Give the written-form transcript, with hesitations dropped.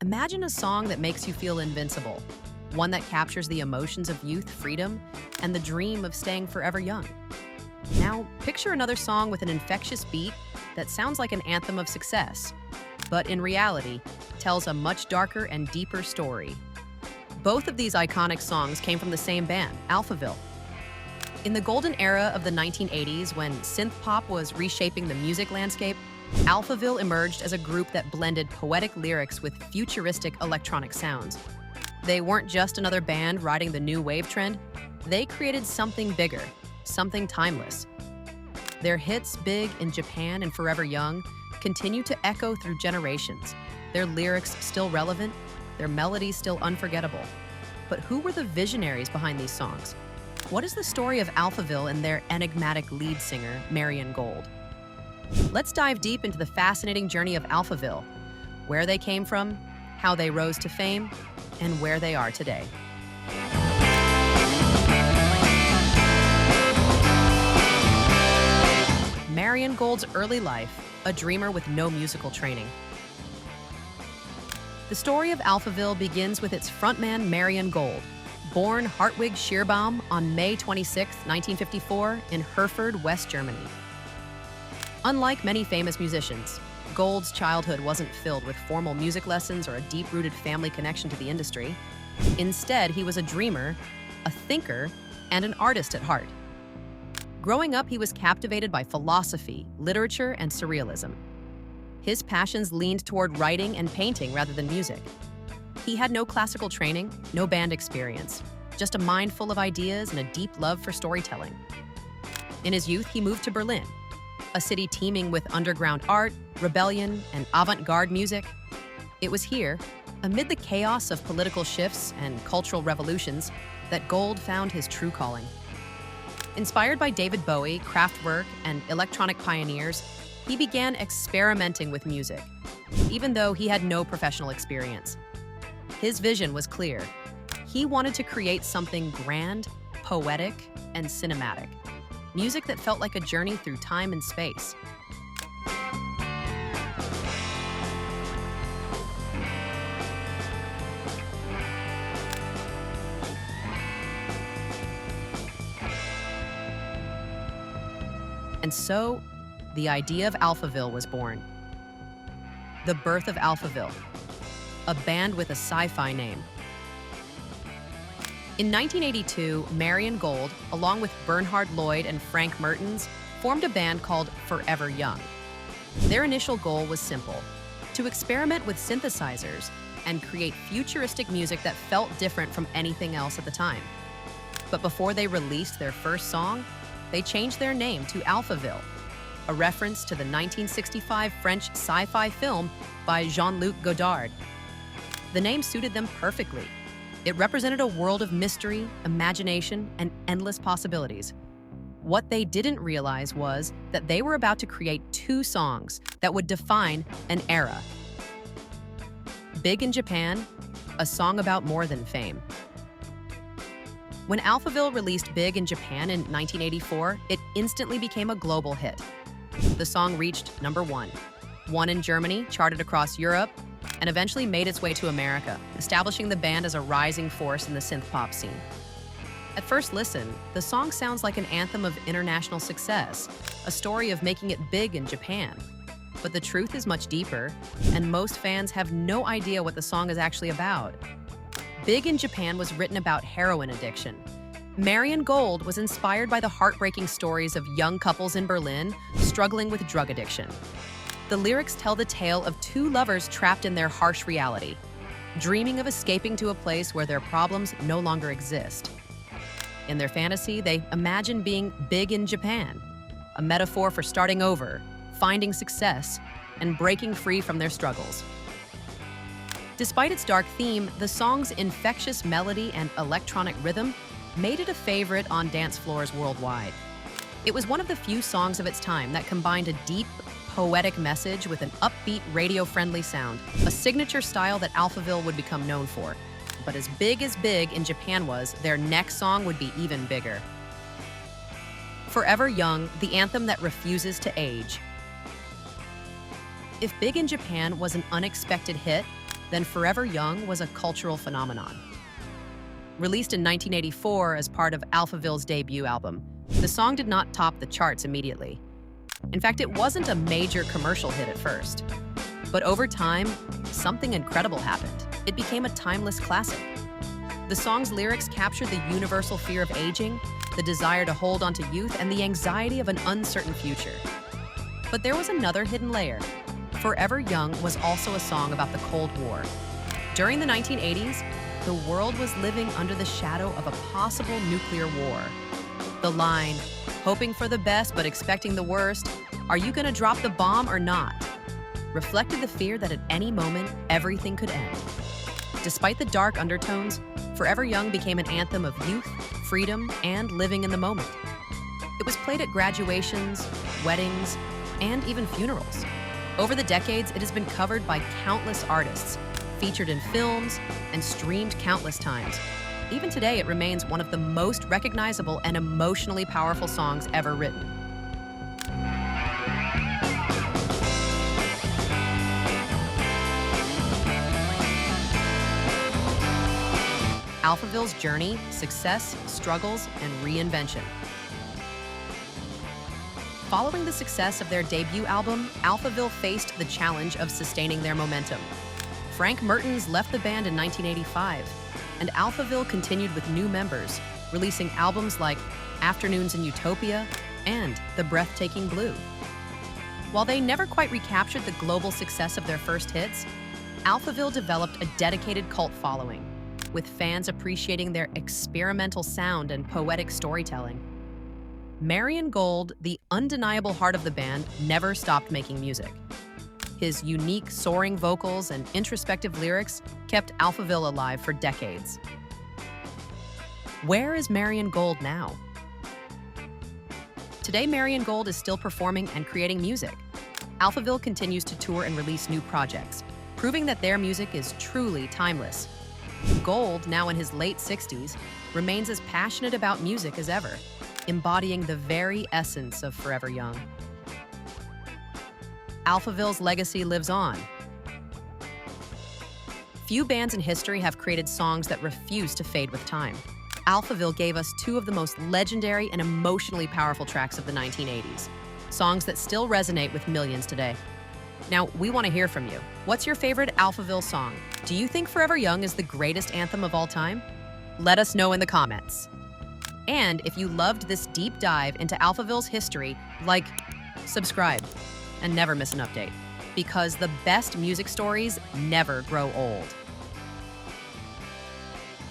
Imagine a song that makes you feel invincible, one that captures the emotions of youth, freedom, and the dream of staying forever young. Now, picture another song with an infectious beat that sounds like an anthem of success, but in reality, tells a much darker and deeper story. Both of these iconic songs came from the same band, Alphaville. In the golden era of the 1980s, when synth-pop was reshaping the music landscape, Alphaville emerged as a group that blended poetic lyrics with futuristic electronic sounds. They weren't just another band riding the new wave trend, they created something bigger, something timeless. Their hits, Big in Japan and Forever Young, continue to echo through generations, their lyrics still relevant, their melodies still unforgettable. But who were the visionaries behind these songs? What is the story of Alphaville and their enigmatic lead singer, Marian Gold? Let's dive deep into the fascinating journey of Alphaville, where they came from, how they rose to fame, and where they are today. Marian Gold's early life, a dreamer with no musical training. The story of Alphaville begins with its frontman Marian Gold, born Hartwig Schierbaum on May 26, 1954, in Herford, West Germany. Unlike many famous musicians, Gold's childhood wasn't filled with formal music lessons or a deep-rooted family connection to the industry. Instead, he was a dreamer, a thinker, and an artist at heart. Growing up, he was captivated by philosophy, literature, and surrealism. His passions leaned toward writing and painting rather than music. He had no classical training, no band experience, just a mind full of ideas and a deep love for storytelling. In his youth, he moved to Berlin, a city teeming with underground art, rebellion, and avant-garde music. It was here, amid the chaos of political shifts and cultural revolutions, that Gold found his true calling. Inspired by David Bowie, Kraftwerk, and electronic pioneers, he began experimenting with music, even though he had no professional experience. His vision was clear. He wanted to create something grand, poetic, and cinematic. Music that felt like a journey through time and space. And so, the idea of Alphaville was born. The birth of Alphaville, a band with a sci-fi name. In 1982, Marian Gold, along with Bernhard Lloyd and Frank Mertens, formed a band called Forever Young. Their initial goal was simple: to experiment with synthesizers and create futuristic music that felt different from anything else at the time. But before they released their first song, they changed their name to Alphaville, a reference to the 1965 French sci-fi film by Jean-Luc Godard. The name suited them perfectly. It represented a world of mystery, imagination, and endless possibilities. What they didn't realize was that they were about to create two songs that would define an era. Big in Japan, a song about more than fame. When Alphaville released Big in Japan in 1984, it instantly became a global hit. The song reached #1, won in Germany, charted across Europe, and eventually made its way to America, establishing the band as a rising force in the synth-pop scene. At first listen, the song sounds like an anthem of international success, a story of making it big in Japan. But the truth is much deeper, and most fans have no idea what the song is actually about. Big in Japan was written about heroin addiction. Marian Gold was inspired by the heartbreaking stories of young couples in Berlin struggling with drug addiction. The lyrics tell the tale of two lovers trapped in their harsh reality, dreaming of escaping to a place where their problems no longer exist. In their fantasy, they imagine being big in Japan, a metaphor for starting over, finding success, and breaking free from their struggles. Despite its dark theme, the song's infectious melody and electronic rhythm made it a favorite on dance floors worldwide. It was one of the few songs of its time that combined a deep, poetic message with an upbeat, radio-friendly sound, a signature style that Alphaville would become known for. But as Big in Japan was, their next song would be even bigger. Forever Young, the anthem that refuses to age. If Big in Japan was an unexpected hit, then Forever Young was a cultural phenomenon. Released in 1984 as part of Alphaville's debut album, the song did not top the charts immediately. In fact, it wasn't a major commercial hit at first. But over time, something incredible happened. It became a timeless classic. The song's lyrics captured the universal fear of aging, the desire to hold on to youth, and the anxiety of an uncertain future. But there was another hidden layer. Forever Young was also a song about the Cold War. During the 1980s, the world was living under the shadow of a possible nuclear war. The line, "Hoping for the best but expecting the worst, are you gonna drop the bomb or not?" reflected the fear that at any moment, everything could end. Despite the dark undertones, Forever Young became an anthem of youth, freedom, and living in the moment. It was played at graduations, weddings, and even funerals. Over the decades, it has been covered by countless artists, featured in films, and streamed countless times. Even today, it remains one of the most recognizable and emotionally powerful songs ever written. Alphaville's journey, success, struggles, and reinvention. Following the success of their debut album, Alphaville faced the challenge of sustaining their momentum. Frank Mertens left the band in 1985, and Alphaville continued with new members, releasing albums like Afternoons in Utopia and The Breathtaking Blue. While they never quite recaptured the global success of their first hits, Alphaville developed a dedicated cult following, with fans appreciating their experimental sound and poetic storytelling. Marian Gold, the undeniable heart of the band, never stopped making music. His unique, soaring vocals and introspective lyrics kept Alphaville alive for decades. Where is Marian Gold now? Today, Marian Gold is still performing and creating music. Alphaville continues to tour and release new projects, proving that their music is truly timeless. Gold, now in his late 60s, remains as passionate about music as ever, embodying the very essence of Forever Young. Alphaville's legacy lives on. Few bands in history have created songs that refuse to fade with time. Alphaville gave us two of the most legendary and emotionally powerful tracks of the 1980s, songs that still resonate with millions today. Now, we want to hear from you. What's your favorite Alphaville song? Do you think Forever Young is the greatest anthem of all time? Let us know in the comments. And if you loved this deep dive into Alphaville's history, like, subscribe, and never miss an update, because the best music stories never grow old.